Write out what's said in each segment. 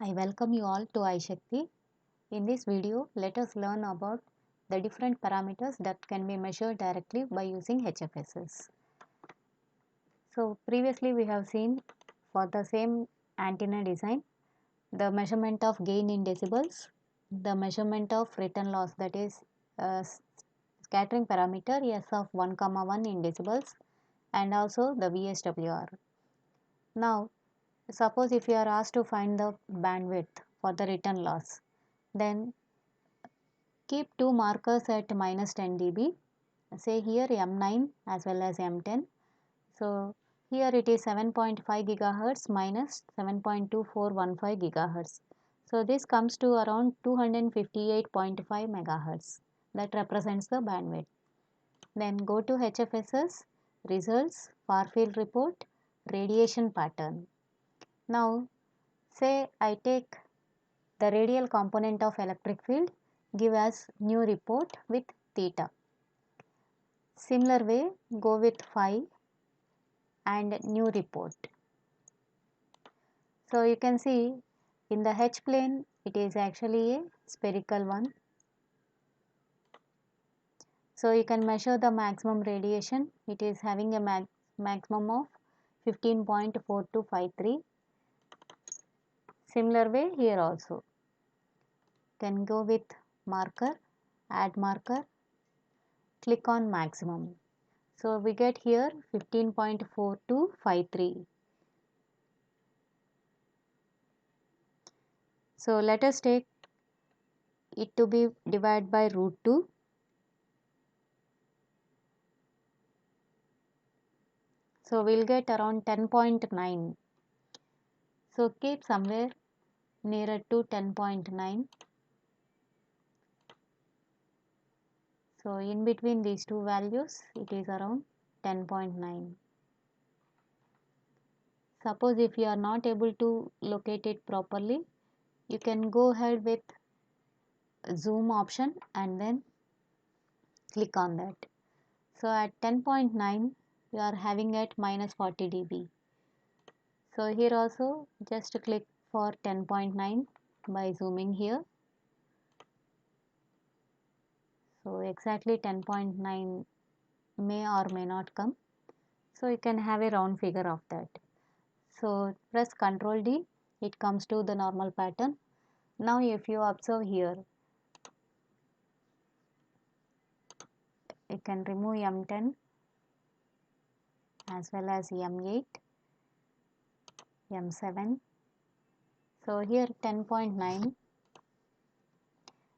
I welcome you all to iShakti. In this video, let us learn about the different parameters that can be measured directly by using HFSS. So previously we have seen for the same antenna design, the measurement of gain in decibels, the measurement of return loss, that is scattering parameter S of 1,1 in decibels, and also the VSWR. Now suppose if you are asked to find the bandwidth for the return loss, then keep two markers at minus 10 dB. Say here M9 as well as M10. So here it is 7.5 gigahertz minus 7.2415 gigahertz. So this comes to around 258.5 megahertz. That represents the bandwidth. Then go to HFSS, results, far field report, radiation pattern. Now say I take the radial component of electric field, give as new report with theta. Similar way, go with phi and new report. So you can see in the H plane it is actually a spherical one. So you can measure the maximum radiation. It is having a maximum of 15.4253. Similar way here also. Can go with marker, add marker, click on maximum. So we get here 15.4253. So let us take it to be divided by root 2. So we'll get around 10.9. So keep somewhere nearer to 10.9. So in between these two values it is around 10.9. Suppose if you are not able to locate it properly, you can go ahead with zoom option and then click on that. So at 10.9 you are having at minus 40 dB. So here also just click for 10.9 by zooming here. So exactly 10.9 may or may not come. So you can have a round figure of that. So press Ctrl D, it comes to the normal pattern. Now if you observe here, you can remove M10 as well as M8, M7. So here 10.9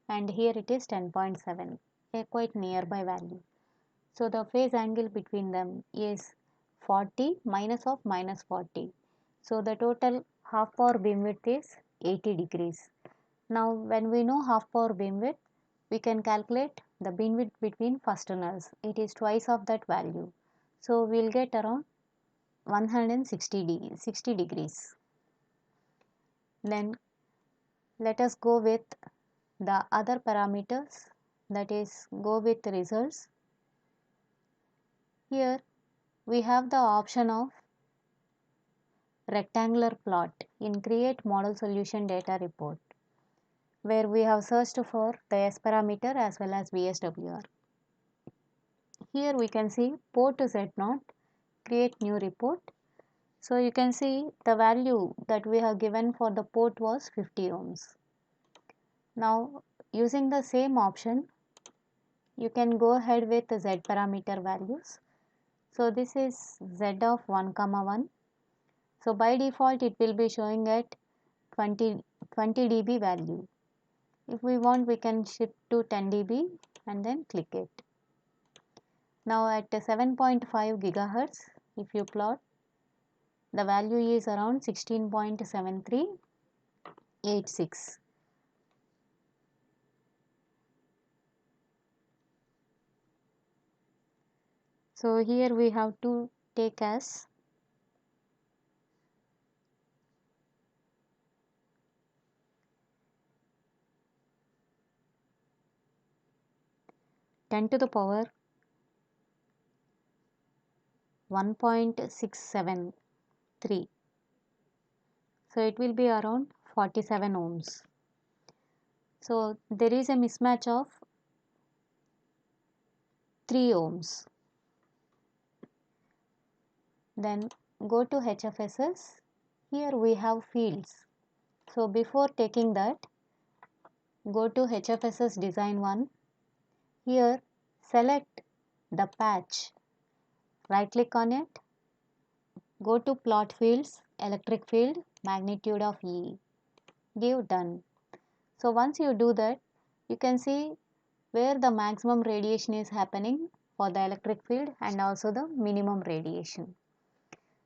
and here it is 10.7, a quite nearby value. So the phase angle between them is 40 minus of minus 40. So the total half power beamwidth is 80 degrees. Now when we know half power beamwidth, we can calculate the beamwidth between first tunnels. It is twice of that value. So we will get around 160 degrees. Then let us go with the other parameters, that is go with results. Here we have the option of rectangular plot in create model solution data report, where we have searched for the S parameter as well as VSWR. Here we can see port Z0, create new report. So you can see the value that we have given for the port was 50 ohms. Now using the same option, you can go ahead with the Z parameter values. So this is Z of 1,1. So by default it will be showing at 20 dB value. If we want, we can shift to 10 dB and then click it. Now at 7.5 gigahertz, if you plot, the value is around 16.7386. So here we have to take as 10 to the power 1.673. So it will be around 47 ohms. So there is a mismatch of 3 ohms. Then go to HFSS. Here we have fields. So before taking that, go to HFSS design 1. Here select the patch. Right click on it. Go to plot fields, electric field, magnitude of E. Give done. So once you do that, you can see where the maximum radiation is happening for the electric field and also the minimum radiation.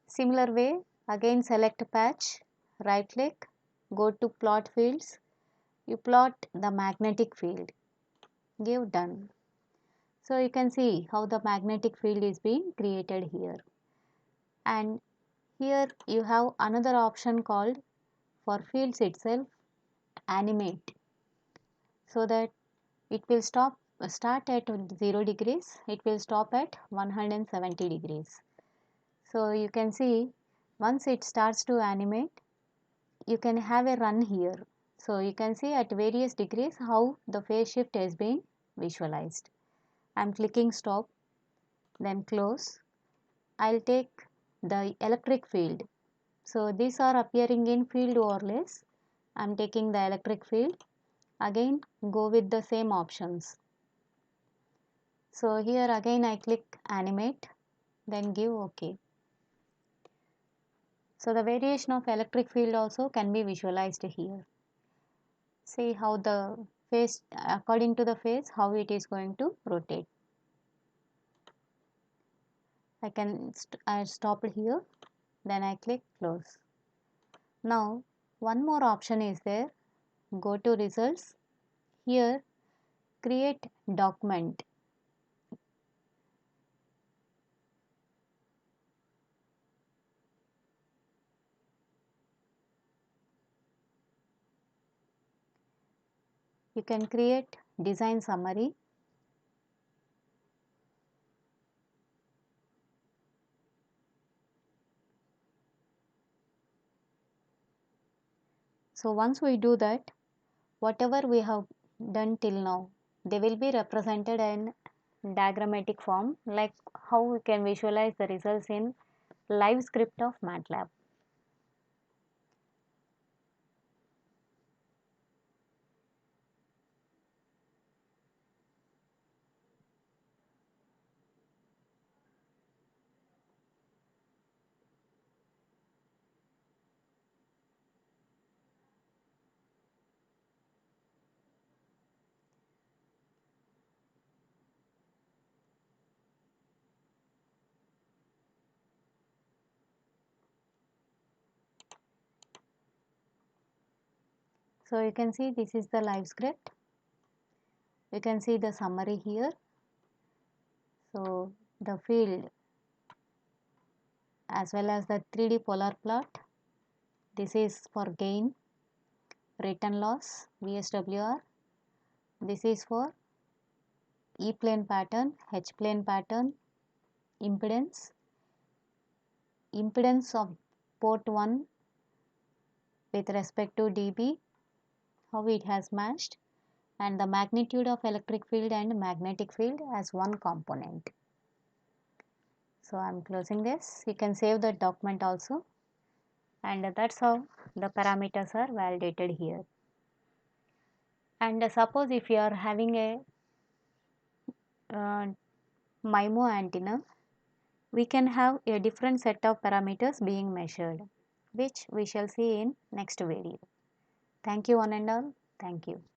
Similar way, again select patch, right click, go to plot fields, you plot the magnetic field, give done. So you can see how the magnetic field is being created here. And here you have another option called for fields itself, animate, so that it will start at 0 degrees, it will stop at 170 degrees. So you can see once it starts to animate, you can have a run here. So you can see at various degrees how the phase shift is being visualized. I am clicking stop, then close. I'll take the electric field. So these are appearing in field overlays. I am taking the electric field. Again go with the same options. So here again I click animate, then give OK. So the variation of electric field also can be visualized here. See how the phase, according to the phase, how it is going to rotate. I stopped here, then I click close. Now one more option is there. Go to results. Here create document. You can create design summary. So once we do that, whatever we have done till now, they will be represented in diagrammatic form, like how we can visualize the results in live script of MATLAB. So you can see this is the live script. You can see the summary here. So the field as well as the 3D polar plot. This is for gain, return loss, VSWR. This is for E-plane pattern, H-plane pattern, impedance, impedance of port 1 with respect to dB, how it has matched, and the magnitude of electric field and magnetic field as one component. So I am closing this. You can save the document also, and that's how the parameters are validated here. And suppose if you are having a MIMO antenna, we can have a different set of parameters being measured, which we shall see in next video. Thank you one and all. Thank you.